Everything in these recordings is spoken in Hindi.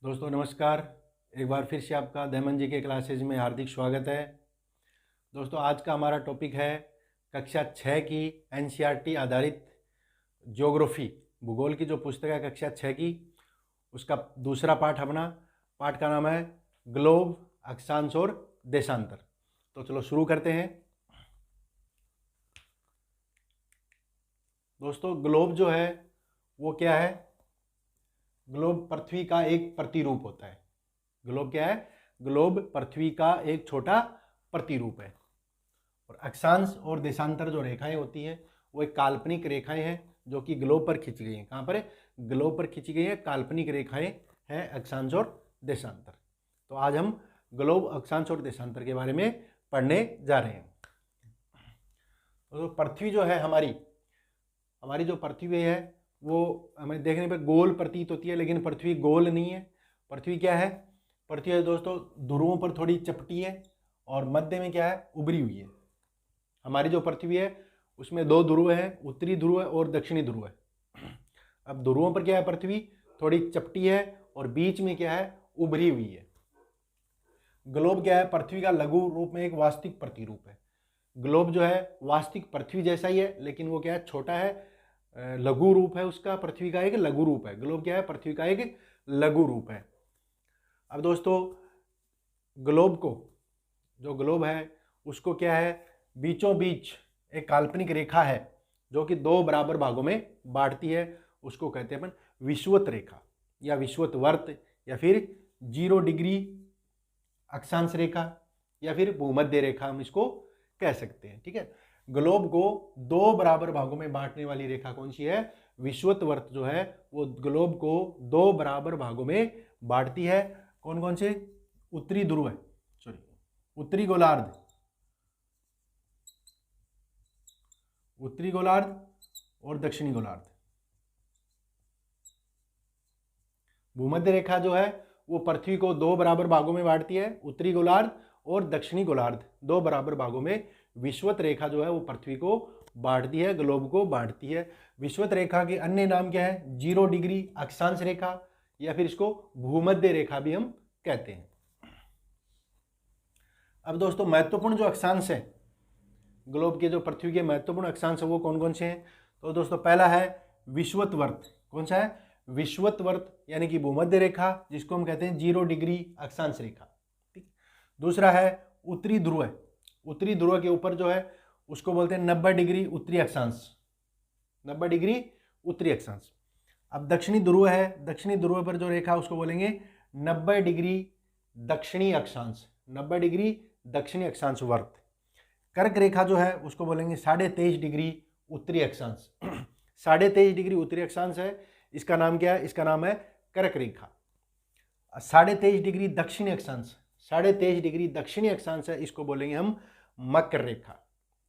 दोस्तों नमस्कार। एक बार फिर से आपका दमन जी के क्लासेज में हार्दिक स्वागत है। दोस्तों आज का हमारा टॉपिक है कक्षा 6 की एनसीईआरटी आधारित ज्योग्राफी भूगोल की जो पुस्तक है कक्षा 6 की, उसका दूसरा पाठ। अपना पाठ का नाम है ग्लोब, अक्षांश और देशांतर। तो चलो शुरू करते हैं। दोस्तों ग्लोब जो है वो क्या है? ग्लोब पृथ्वी का एक प्रतिरूप होता है। ग्लोब क्या है? ग्लोब पृथ्वी का एक छोटा प्रतिरूप है। और अक्षांश और देशांतर जो रेखाएं होती हैं वो एक काल्पनिक रेखाएं हैं जो कि ग्लोब पर खींची गई हैं। कहाँ पर? ग्लोब पर खींची गई हैं काल्पनिक रेखाएं हैं अक्षांश और देशांतर। तो आज हम ग्लोब, अक्षांश और देशांतर के बारे में पढ़ने जा रहे हैं। तो पृथ्वी जो है हमारी जो पृथ्वी है वो हमें देखने पर गोल प्रतीत होती है, लेकिन पृथ्वी गोल नहीं है। पृथ्वी क्या है? पृथ्वी है दोस्तों ध्रुवों पर थोड़ी चपटी है और मध्य में क्या है? उभरी हुई है। हमारी जो पृथ्वी है उसमें दो ध्रुव है, उत्तरी ध्रुव है और दक्षिणी ध्रुव है। अब ध्रुवों पर क्या है? पृथ्वी थोड़ी चपटी है और बीच में क्या है? उभरी हुई है। ग्लोब क्या है? पृथ्वी का लघु रूप में एक वास्तविक प्रतिरूप है। ग्लोब जो है वास्तविक पृथ्वी जैसा ही है, लेकिन वो क्या है? छोटा है, लघु रूप है उसका। पृथ्वी का एक लघु रूप है। ग्लोब क्या है? पृथ्वी का एक लघु रूप है। अब दोस्तों जो ग्लोब है उसको क्या है? बीचों बीच एक काल्पनिक रेखा है जो कि दो बराबर भागों में बांटती है। उसको कहते हैं अपन विषुवत रेखा या विषुवत वर्त, या फिर 0 डिग्री अक्षांश रेखा, या फिर भूमध्य रेखा हम इसको कह सकते हैं। ठीक है। ग्लोब को दो बराबर भागों में बांटने वाली रेखा कौन सी है? विषुवत वर्त जो है वो ग्लोब को दो बराबर भागों में बांटती है। कौन कौन से? उत्तरी ध्रुव, उत्तरी गोलार्ध, उत्तरी गोलार्ध और दक्षिणी गोलार्ध। भूमध्य रेखा जो है वो पृथ्वी को दो बराबर भागों में बांटती है, उत्तरी गोलार्ध और दक्षिणी गोलार्ध दो बराबर भागों में। विषुवत रेखा जो है वो पृथ्वी को बांटती है, ग्लोब को बांटती है। विषुवत रेखा के अन्य नाम क्या है? 0 डिग्री अक्षांश रेखा, या फिर इसको भूमध्य रेखा भी हम कहते हैं। अब दोस्तों महत्वपूर्ण जो अक्षांश है ग्लोब के, जो पृथ्वी के महत्वपूर्ण अक्षांश है वो कौन कौन से हैं? तो दोस्तों पहला है विषुवत वर्त। कौन सा है? विषुवत वर्त, यानी कि भूमध्य रेखा, जिसको हम कहते हैं 0 डिग्री अक्षांश रेखा। ठीक। दूसरा है उत्तरी ध्रुव। उत्तरी ध्रुव के ऊपर जो है उसको बोलते हैं 90 डिग्री उत्तरी अक्षांश, 90 डिग्री उत्तरी अक्षांश। अब दक्षिणी ध्रुव है, दक्षिणी ध्रुव पर जो रेखा उसको बोलेंगे 90 डिग्री दक्षिणी अक्षांश, 90 डिग्री दक्षिणी अक्षांश वर्त। कर्क रेखा जो है उसको बोलेंगे 23.5 डिग्री उत्तरी अक्षांश। 23.5 डिग्री उत्तरी अक्षांश है, इसका नाम क्या है? इसका नाम है कर्क रेखा। 23.5 डिग्री दक्षिणी अक्षांश, 23.5 डिग्री दक्षिणी अक्षांश है, इसको बोलेंगे हम मकर रेखा।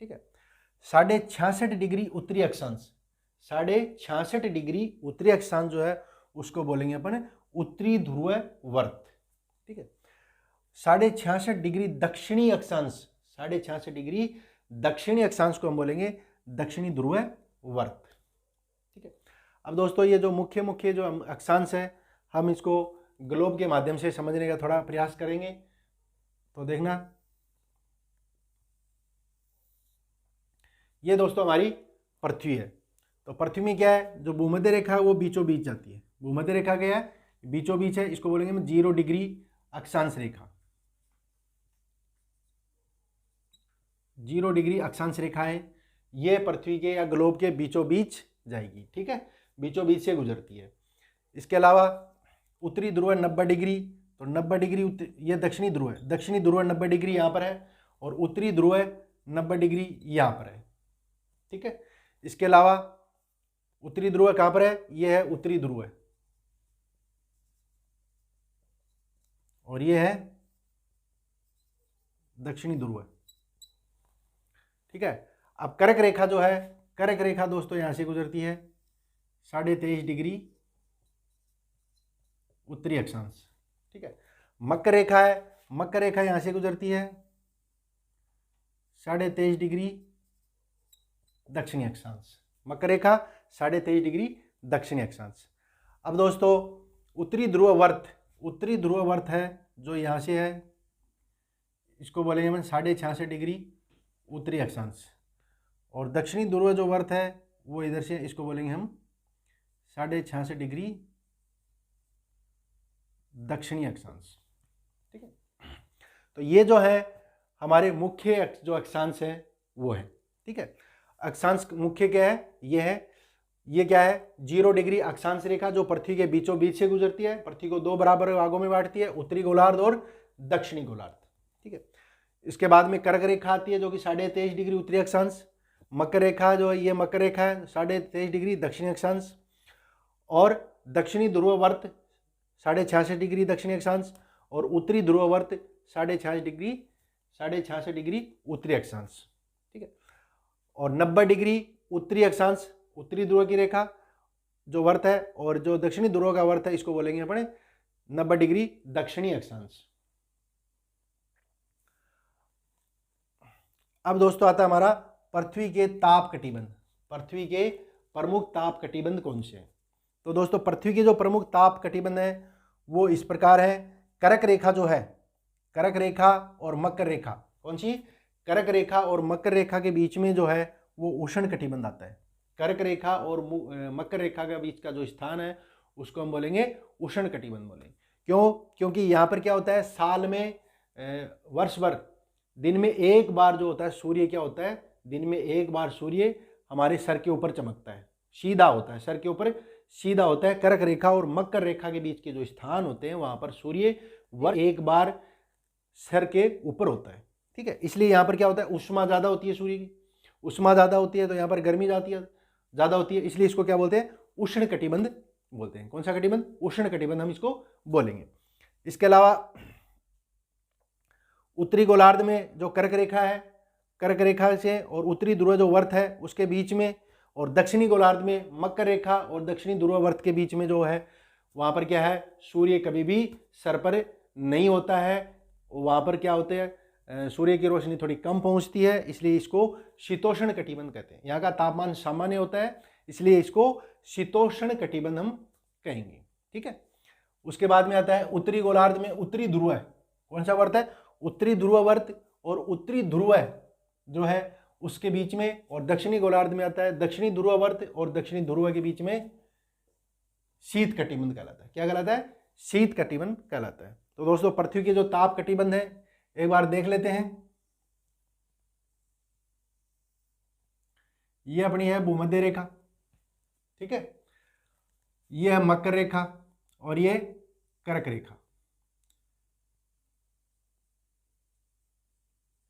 ठीक है। 66.5 डिग्री उत्तरी अक्षांश, 66.5 डिग्री उत्तरी अक्षांश जो है उसको बोलेंगे अपन उत्तरी ध्रुव वर्त। ठीक है। 66.5 डिग्री दक्षिणी अक्षांश, 66.5 डिग्री दक्षिणी अक्षांश को हम बोलेंगे दक्षिणी ध्रुव वर्त। ठीक है। अब दोस्तों ये जो मुख्य जो अक्षांश है हम इसको ग्लोब के माध्यम से समझने का थोड़ा प्रयास करेंगे। तो देखना, ये दोस्तों हमारी पृथ्वी है। तो पृथ्वी में क्या है? जो भूमध्य रेखा है वो बीचों बीच जाती है। भूमध्य रेखा क्या है? बीचों बीच है, इसको बोलेंगे हम 0 डिग्री अक्षांश रेखा। 0 डिग्री अक्षांश रेखा है, ये पृथ्वी के या ग्लोब के बीचों बीच जाएगी। ठीक है, बीचों बीच से गुजरती है। इसके अलावा उत्तरी ध्रुव 90 डिग्री, तो 90 डिग्री ये दक्षिणी ध्रुव है, दक्षिणी ध्रुव 90 डिग्री यहाँ पर है और उत्तरी ध्रुव 90 डिग्री यहाँ पर है। ठीक है। इसके अलावा उत्तरी ध्रुव कहाँ पर है? ये है उत्तरी ध्रुव है और ये है दक्षिणी ध्रुव। ठीक है। अब कर्क रेखा जो है, कर्क रेखा दोस्तों यहां से गुजरती है 23.5 डिग्री उत्तरी अक्षांश। ठीक है। मकर रेखा है, मकर रेखा यहां से गुजरती है 23.5 डिग्री दक्षिणी अक्षांश। मकर रेखा 23.5 डिग्री दक्षिणी अक्षांश। अब दोस्तों उत्तरी ध्रुव वर्त, उत्तरी ध्रुववर्त है जो यहाँ से है, इसको बोलेंगे हम 66.5 डिग्री उत्तरी अक्षांश, और दक्षिणी ध्रुव जो वर्त है वो इधर से, इसको बोलेंगे हम 66.5 डिग्री दक्षिणी अक्षांश। ठीक है, तो ये जो है हमारे मुख्य जो अक्षांश है वो है। ठीक है, अक्षांश मुख्य क्या है, ये है, ये क्या है 0 डिग्री अक्षांश रेखा जो पृथ्वी के बीचों बीच से गुजरती है, पृथ्वी को 2 बराबर भागों में बांटती है, उत्तरी गोलार्ध और दक्षिणी गोलार्ध। ठीक है, इसके बाद में कर्क रेखा आती है जो कि 23.5 डिग्री उत्तरी अक्षांश, मकर रेखा जो है ये मकर रेखा है 23.5 डिग्री दक्षिणी अक्षांश, और दक्षिणी ध्रुववर्त 66.5 डिग्री दक्षिणी अक्षांश, और उत्तरी ध्रुववर्त 66.5 डिग्री उत्तरी अक्षांश। ठीक है, और 90 डिग्री उत्तरी अक्षांश उत्तरी ध्रुव की रेखा जो वर्त है, और जो दक्षिणी ध्रुव का वर्त है इसको बोलेंगे अपने 90 डिग्री दक्षिणी अक्षांश। अब दोस्तों आता है हमारा पृथ्वी के ताप कटिबंध। पृथ्वी के प्रमुख ताप कटिबंध कौन से हैं? तो दोस्तों पृथ्वी के जो प्रमुख ताप कटिबंध है वो इस प्रकार है। कर्क रेखा जो है, कर्क रेखा और मकर रेखा, कौन सी? कर्क रेखा और मकर रेखा के बीच में जो है वो उष्ण कटिबंध आता है। कर्क रेखा और मकर रेखा के बीच का जो स्थान है उसको हम बोलेंगे उष्ण कटिबंध बोलेंगे। क्यों? क्योंकि यहाँ पर क्या होता है, साल में वर्ष भर दिन में एक बार जो होता है सूर्य, क्या होता है, दिन में एक बार सूर्य हमारे सर के ऊपर चमकता है, सीधा होता है, सर के ऊपर सीधा होता है। कर्क रेखा और मकर रेखा के बीच के जो स्थान होते हैं वहां पर सूर्य एक बार सर के ऊपर होता है। ठीक है, इसलिए यहाँ पर क्या होता है, उष्मा ज्यादा होती है, सूर्य की उष्मा ज्यादा होती है तो यहाँ पर गर्मी ज्यादा होती है, इसलिए इसको क्या बोलते हैं, उष्ण कटिबंध बोलते हैं। कौन सा कटिबंध? उष्ण कटिबंध हम इसको बोलेंगे। इसके अलावा उत्तरी गोलार्ध में जो कर्क रेखा है, कर्क रेखा से और उत्तरी ध्रुव जो वर्त है उसके बीच में, और दक्षिणी गोलार्ध में मकर रेखा और दक्षिणी ध्रुव वर्त के बीच में जो है वहां पर क्या है, सूर्य कभी भी सर पर नहीं होता है। वहां पर क्या होते हैं, सूर्य की रोशनी थोड़ी कम पहुंचती है, इसलिए इसको शीतोष्ण कटिबंध कहते हैं। यहाँ का तापमान सामान्य होता है इसलिए इसको शीतोष्ण कटिबंध हम कहेंगे। ठीक है, उसके बाद में आता है उत्तरी गोलार्ध में उत्तरी ध्रुव है। कौन सा वर्त है? उत्तरी ध्रुव वर्त और उत्तरी ध्रुव जो है उसके बीच में, और दक्षिणी गोलार्ध में आता है दक्षिणी ध्रुव वर्त और दक्षिणी ध्रुव के बीच में शीत कटिबंध कहलाता है। क्या कहलाता है? शीत कटिबंध कहलाता है। तो दोस्तों पृथ्वी के जो ताप कटिबंध है एक बार देख लेते हैं। ये अपनी है भूमध्य रेखा, ठीक है, ये है मकर रेखा और ये कर्क रेखा।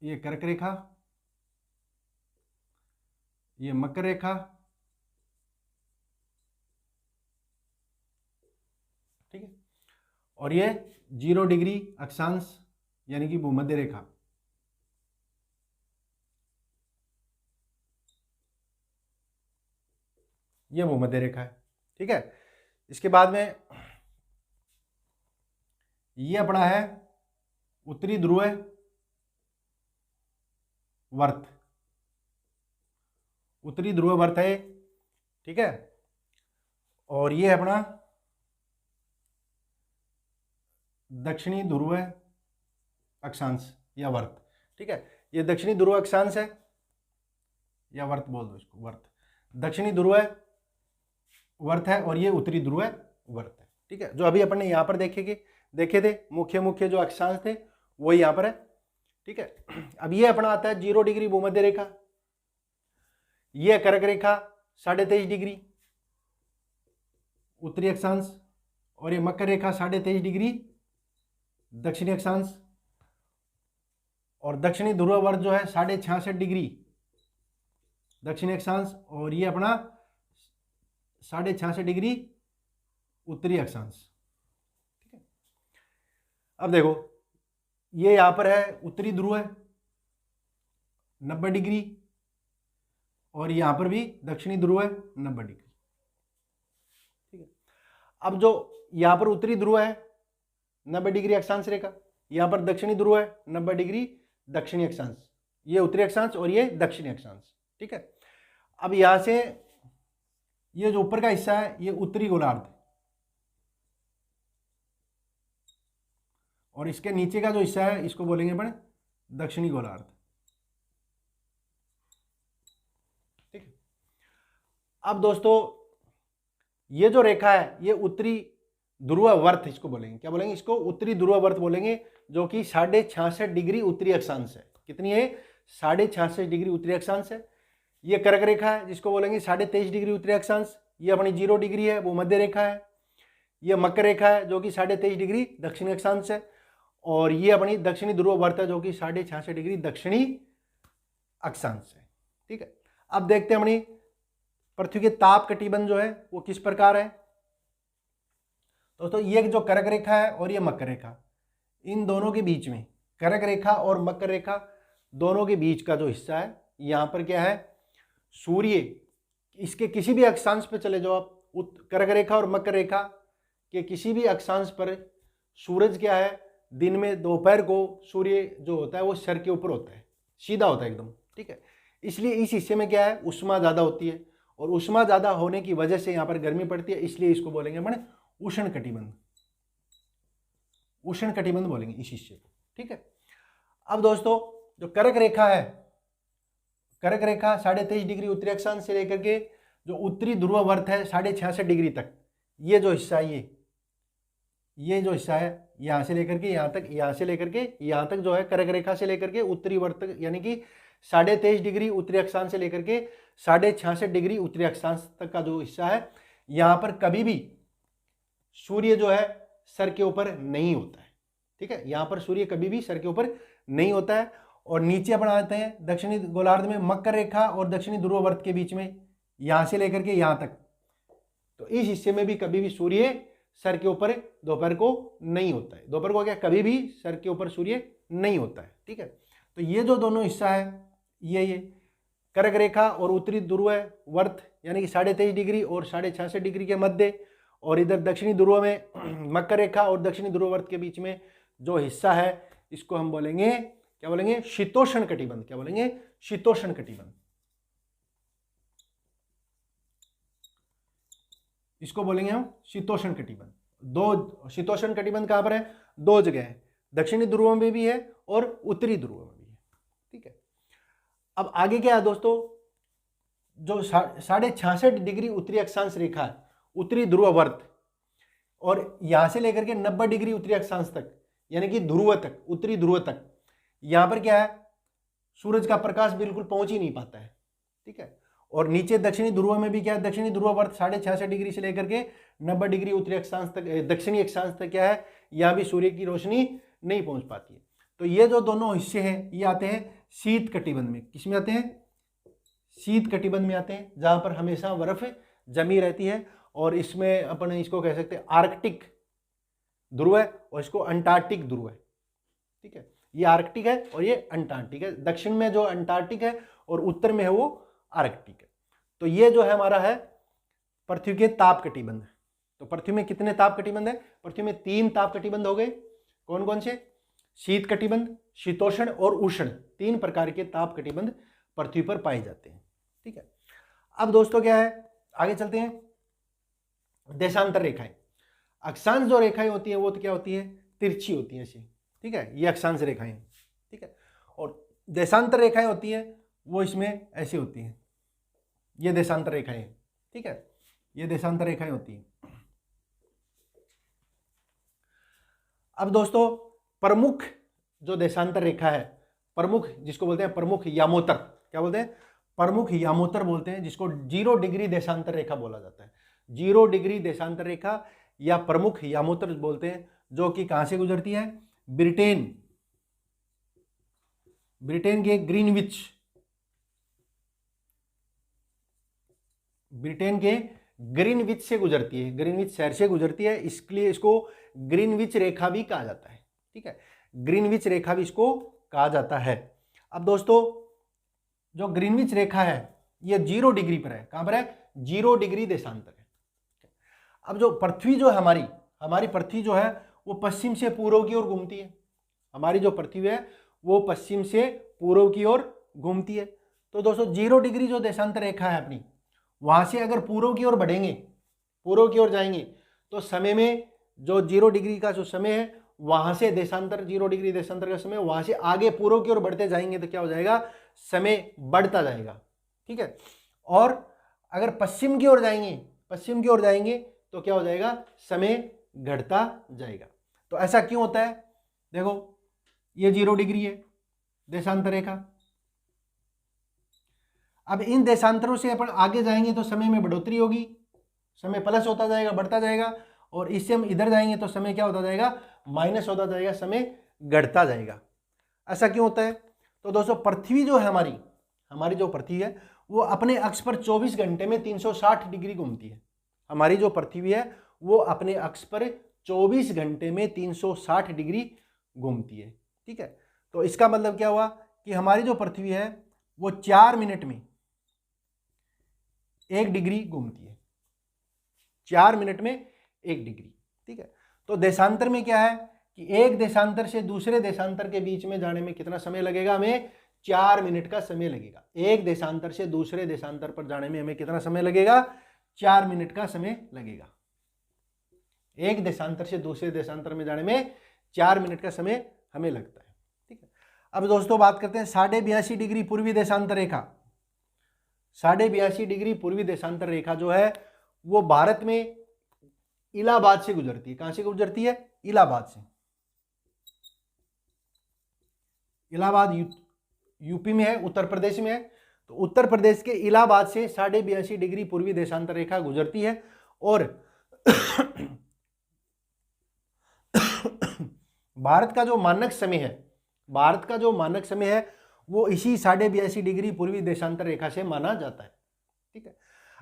ये कर्क रेखा, ये मकर रेखा, ठीक है, और ये 0 डिग्री अक्षांश यानी कि भूमध्य रेखा। ये भूमध्य रेखा है। ठीक है, इसके बाद में ये अपना है उत्तरी ध्रुव वर्त, उत्तरी ध्रुव वर्त है, ठीक है, और ये अपना दक्षिणी ध्रुव अक्षांश या वर्त। ठीक है, ये दक्षिणी ध्रुव अक्षांश है या वर्त बोल दो इसको, वर्त, दक्षिणी ध्रुव वर्त है और ये उत्तरी ध्रुव वर्त है। ठीक है, जो अभी अपन ने यहां पर देखे थे मुख्य मुख्य जो अक्षांश थे वो यहां पर है। ठीक है, अब ये अपना आता है 0 डिग्री भूमध्य रेखा, ये कर्क रेखा 23.5 डिग्री उत्तरी अक्षांश, और ये मकर रेखा 23.5 डिग्री दक्षिणी अक्षांश, और दक्षिणी ध्रुव वर्त जो है 66.5 डिग्री दक्षिणी अक्षांश, और ये अपना 66.5 डिग्री उत्तरी अक्षांश। ठीक है, अब देखो ये यहां पर है उत्तरी ध्रुव 90 डिग्री, और यहां पर भी दक्षिणी ध्रुव 90 डिग्री। ठीक है, अब जो यहां पर उत्तरी ध्रुव है 90 डिग्री अक्षांश रेखा, यहां पर दक्षिणी ध्रुव है 90 डिग्री दक्षिणी अक्षांश, ये उत्तरी अक्षांश और ये दक्षिणी अक्षांश। ठीक है, अब यहां से ये जो ऊपर का हिस्सा है ये उत्तरी गोलार्ध, और इसके नीचे का जो हिस्सा है इसको बोलेंगे अपन दक्षिणी गोलार्ध। ठीक है। अब दोस्तों ये जो रेखा है ये उत्तरी ध्रुववर्त इसको बोलेंगे, क्या बोलेंगे इसको? उत्तरी ध्रुववर्त बोलेंगे, जो कि 66.5 डिग्री उत्तरी अक्षांश है। कितनी है? 66.5 डिग्री उत्तरी अक्षांश है। ये कर्क रेखा है जिसको बोलेंगे 23.5 डिग्री उत्तरी अक्षांश, ये अपनी 0 डिग्री है, वो मध्य रेखा है। ये मकर रेखा है जो कि 23.5 डिग्री दक्षिणी अक्षांश है, और ये अपनी दक्षिणी ध्रुववर्त है जो कि 66.5 डिग्री दक्षिणी अक्षांश है। ठीक है। अब देखते हैं अपनी पृथ्वी के ताप कटिबंध जो है वो किस प्रकार है। दोस्तों ये जो कर्क रेखा है और ये मकर रेखा, इन दोनों के बीच में, कर्क रेखा और मकर रेखा दोनों के बीच का जो हिस्सा है, यहाँ पर क्या है? सूर्य, इसके किसी भी अक्षांश पे चले जाओ आप, कर्क रेखा और मकर रेखा के किसी भी अक्षांश पर सूरज क्या है? दिन में दोपहर को सूर्य जो होता है वो सर के ऊपर होता है, सीधा होता है एकदम। ठीक है। इसलिए इस हिस्से में क्या है? उष्मा ज़्यादा होती है, और उष्मा ज़्यादा होने की वजह से यहाँ पर गर्मी पड़ती है, इसलिए इसको बोलेंगे अपन उष्ण कटिबंध। उष्ण कटिबंध बोलेंगे इस हिस्से को। ठीक है। अब दोस्तों जो कर्क रेखा है, कर्क रेखा 23.5 डिग्री उत्तरी अक्षांश से लेकर के जो उत्तरी ध्रुववर्त है 66.5 डिग्री तक, ये जो हिस्सा है, ये जो हिस्सा है यहाँ से लेकर के यहाँ तक, यहाँ से लेकर के यहाँ तक जो है कर्क रेखा से लेकर के उत्तरी वर्त तक, यानी कि 23.5 डिग्री उत्तरी अक्षांश से लेकर के 66.5 डिग्री उत्तरी अक्षांश तक का जो हिस्सा है, यहाँ पर कभी भी सूर्य जो है सर के ऊपर नहीं होता है। ठीक है। यहाँ पर सूर्य कभी भी सर के ऊपर नहीं होता है। और नीचे अपन आते हैं दक्षिणी गोलार्ध में, मकर रेखा और दक्षिणी ध्रुववर्त के बीच में, यहाँ से लेकर के यहाँ तक, तो इस हिस्से में भी कभी भी सूर्य सर के ऊपर दोपहर को नहीं होता है। दोपहर को क्या कभी भी सर के ऊपर सूर्य नहीं होता है। ठीक है। तो ये जो दोनों हिस्सा है, ये कर्क रेखा और उत्तरी ध्रुववर्त यानी कि 23.5 डिग्री और 66 डिग्री के मध्य, और इधर दक्षिणी ध्रुव में मकर रेखा और दक्षिणी ध्रुववर्त के बीच में जो हिस्सा है, इसको हम बोलेंगे, क्या बोलेंगे? शीतोष्ण कटिबंध। क्या बोलेंगे? शीतोष्ण कटिबंध। इसको बोलेंगे हम शीतोष्ण कटिबंध। दो शीतोष्ण कटिबंध कहां पर है? 2 जगह है, दक्षिणी ध्रुव में भी है और उत्तरी ध्रुव में भी है। ठीक है। अब आगे क्या है दोस्तों? जो 66.5 डिग्री उत्तरी अक्षांश रेखा है, उत्तरी ध्रुववर्त, और यहां से लेकर के 90 डिग्री उत्तरी अक्षांश तक, यानी कि ध्रुव तक, उत्तरी ध्रुव तक, यहां पर क्या है? सूरज का प्रकाश बिल्कुल पहुंच ही नहीं पाता है। ठीक है। और नीचे दक्षिणी ध्रुव में भी क्या है? दक्षिणी ध्रुववर्त 66.5 डिग्री से लेकर के 90 डिग्री उत्तरी अक्षांश तक, दक्षिणी अक्षांश तक क्या है? यहां भी सूर्य की रोशनी नहीं पहुंच पाती है। तो ये जो दोनों हिस्से हैं ये आते हैं शीत कटिबंध में। किसमें आते हैं? शीत कटिबंध में आते हैं, जहां पर हमेशा बर्फ जमी रहती है। और इसमें अपन इसको कह सकते हैं आर्कटिक ध्रुव है और इसको अंटार्कटिक ध्रुव है। ठीक है। ये आर्कटिक है और ये अंटार्कटिक है। दक्षिण में जो अंटार्कटिक है और उत्तर में है वो आर्कटिक है। तो ये जो है हमारा है पृथ्वी के ताप कटिबंध। तो पृथ्वी में कितने ताप कटिबंध है? पृथ्वी में 3 ताप कटिबंध हो गए। कौन कौन से? शीत कटिबंध, शीतोष्ण और उष्ण, 3 प्रकार के ताप कटिबंध पृथ्वी पर पाए जाते हैं। ठीक है। अब दोस्तों क्या है, आगे चलते हैं। देशांतर रेखाएं, अक्षांश जो रेखाएं होती हैं वो तो क्या होती है? तिरछी होती हैं ऐसी। ठीक है। ये अक्षांश रेखाएं। ठीक है। और देशांतर रेखाएं होती हैं वो इसमें ऐसी होती हैं, ये देशांतर रेखाएं। ठीक है। ये देशांतर रेखाएं होती हैं। अब दोस्तों प्रमुख जो देशांतर रेखा है, प्रमुख जिसको बोलते हैं प्रमुख यामोत्तर, क्या बोलते हैं? प्रमुख यामोत्तर बोलते हैं, जिसको 0 डिग्री देशांतर रेखा बोला जाता है। 0 डिग्री देशांतर रेखा या प्रमुख यामोत्तर बोलते हैं, जो कि कहां से गुजरती है? ब्रिटेन के ग्रीनविच, ब्रिटेन के ग्रीनविच से गुजरती है, ग्रीनविच शहर से गुजरती है, इसलिए इसको ग्रीनविच रेखा भी कहा जाता है। ठीक है। ग्रीनविच रेखा भी इसको कहा जाता है। अब दोस्तों जो ग्रीनविच रेखा है ये 0 डिग्री पर है। कहां पर है? 0 डिग्री देशांतर है। अब जो पृथ्वी जो है हमारी पृथ्वी जो है वो पश्चिम से पूर्व की ओर घूमती है। हमारी जो पृथ्वी है वो पश्चिम से पूर्व की ओर घूमती है। तो दोस्तों 0 डिग्री जो देशांतर रेखा है अपनी, वहां से अगर पूर्व की ओर बढ़ेंगे, पूर्व की ओर जाएंगे, तो समय में जो 0 डिग्री का जो समय है वहां से देशांतर 0 डिग्री देशांतर का समय, वहां से आगे पूर्व की ओर बढ़ते जाएंगे तो क्या हो जाएगा, समय बढ़ता जाएगा। ठीक है। और अगर पश्चिम की ओर जाएंगे तो क्या हो जाएगा, समय घटता जाएगा। तो ऐसा क्यों होता है, देखो ये 0 डिग्री है देशांतर रेखा, अब इन देशांतरों से अपन आगे जाएंगे तो समय में बढ़ोतरी होगी, समय प्लस होता जाएगा, बढ़ता जाएगा, और इससे हम इधर जाएंगे तो समय क्या होता जाएगा, माइनस होता जाएगा, समय घटता जाएगा। ऐसा क्यों होता है, तो दोस्तों पृथ्वी जो है हमारी जो पृथ्वी है वो अपने अक्ष पर 24 घंटे में 360 डिग्री घूमती है। हमारी जो पृथ्वी है वो अपने अक्ष पर 24 घंटे में 360 डिग्री घूमती है। ठीक है। तो इसका मतलब क्या हुआ कि हमारी जो पृथ्वी है वो 4 मिनट में 1 डिग्री घूमती है, 4 मिनट में 1 डिग्री। ठीक है। तो देशांतर में क्या है कि एक देशांतर से दूसरे देशांतर के बीच में जाने में कितना समय लगेगा, हमें 4 मिनट का समय लगेगा। एक देशांतर से दूसरे देशांतर पर जाने में हमें कितना समय लगेगा, 4 मिनट का समय लगेगा। एक देशांतर से दूसरे देशांतर में जाने में 4 मिनट का समय हमें लगता है। ठीक है। अब दोस्तों बात करते हैं 82.5 डिग्री पूर्वी देशांतर रेखा। 82.5 डिग्री पूर्वी देशांतर रेखा जो है वो भारत में इलाहाबाद से गुजरती है। कहां से गुजरती है, इलाहाबाद से। इलाहाबाद यूपी में है, उत्तर प्रदेश में है। तो उत्तर प्रदेश के इलाहाबाद से 82.5 डिग्री पूर्वी देशांतर रेखा गुजरती है, और भारत का जो मानक समय है वो इसी 82.5 डिग्री पूर्वी देशांतर रेखा से माना जाता है। ठीक है।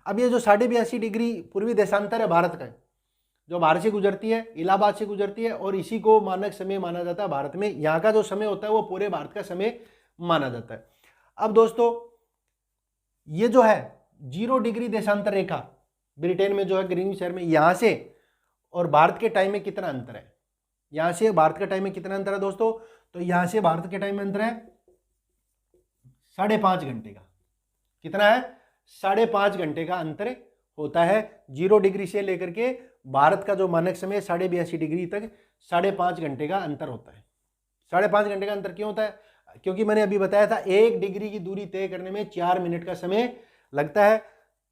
अब ये जो 82.5 डिग्री पूर्वी देशांतर है भारत का, जो भारत से गुजरती है, इलाहाबाद से गुजरती है, और इसी को मानक समय माना जाता है भारत में। यहाँ का जो समय होता है वो पूरे भारत का समय माना जाता है। अब दोस्तों ये जो है 0 डिग्री देशांतर रेखा ब्रिटेन में जो है ग्रीनविच शहर में, यहाँ से और भारत के टाइम में कितना अंतर है, यहाँ से भारत के टाइम में कितना अंतर है दोस्तों, तो यहाँ से भारत के टाइम में अंतर है 5.5 घंटे का। कितना है, 5.5 घंटे का अंतर होता है। 0 डिग्री से लेकर के भारत का जो मानक समय 82.5 डिग्री तक 5.5 घंटे का अंतर होता है। 5.5 घंटे का अंतर क्यों होता है, क्योंकि मैंने अभी बताया था 1 डिग्री की दूरी तय करने में 4 मिनट का समय लगता है।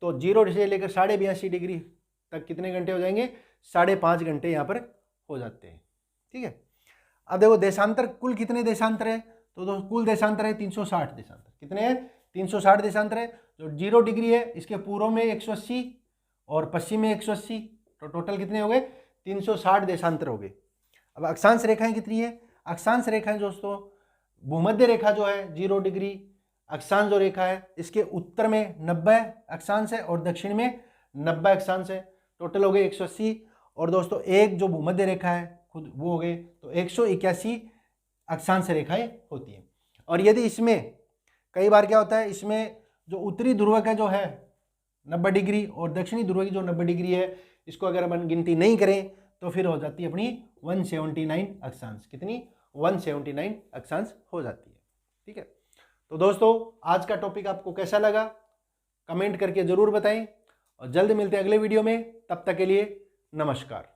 तो 0 से लेकर 82.5 डिग्री तक कितने घंटे हो जाएंगे, 5.5 घंटे यहाँ पर हो जाते हैं। ठीक है। अब देखो देशांतर कुल कितने देशांतर है, तो कुल देशांतर है 360 देशांतर। कितने हैं, 360 देशांतर है। जो 0 डिग्री है इसके पूर्व में 180 और पश्चिम में 180, तो टोटल कितने हो गए, 360 देशांतर हो गए। अब अक्षांश रेखाएं कितनी है, अक्षांश रेखाएं दोस्तों भूमध्य रेखा जो है 0 डिग्री अक्षांश जो रेखा है इसके उत्तर में 90 अक्षांश है और दक्षिण में 90 अक्षांश है, टोटल हो गए 180। और दोस्तों एक जो भूमध्य रेखा है खुद वो हो गए, तो 181 अक्षांश रेखाएं होती है। और यदि इसमें कई बार क्या होता है, इसमें जो उत्तरी ध्रुव का जो है 90 डिग्री और दक्षिणी ध्रुव की जो 90 डिग्री है, इसको अगर अपन गिनती नहीं करें तो फिर हो जाती है अपनी 179 अक्षांश। कितनी, 179 अक्षांश हो जाती है। ठीक है। तो दोस्तों आज का टॉपिक आपको कैसा लगा कमेंट करके जरूर बताएं, और जल्द मिलते हैं अगले वीडियो में। तब तक के लिए नमस्कार।